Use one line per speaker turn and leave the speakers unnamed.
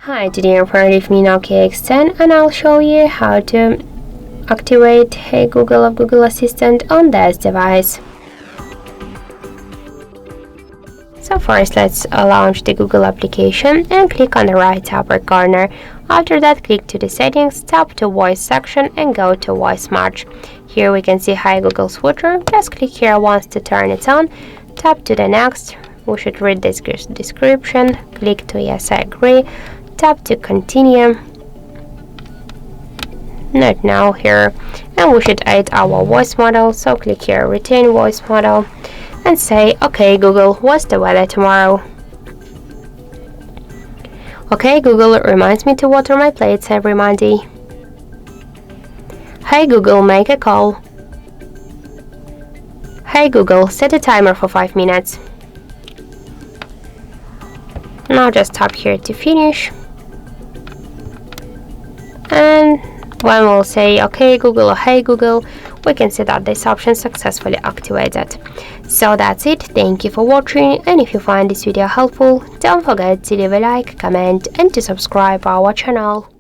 Hi, today I'm paired with me Nokia X10 and I'll show you how to activate Hey Google of Google Assistant on this device. So first let's launch the Google application and click on the right upper corner. After that, click to the settings, tap to voice section and go to voice match. Here we can see Hi Google switcher. Just click here once to turn it on, tap to the next. We should read this description, click to yes I agree, tap to continue, not now here, and we should add our voice model, so click here retain voice model and say okay Google, what's the weather tomorrow? Okay Google, reminds me to water my plates every Monday. Hey Google, make a call. Hey Google, set a timer for 5 minutes. Now just tap here to finish, and when we'll say okay Google or hey Google, we can see that this option successfully activated. So that's it, thank you for watching, and if you find this video helpful, don't forget to leave a like, comment and to subscribe our channel.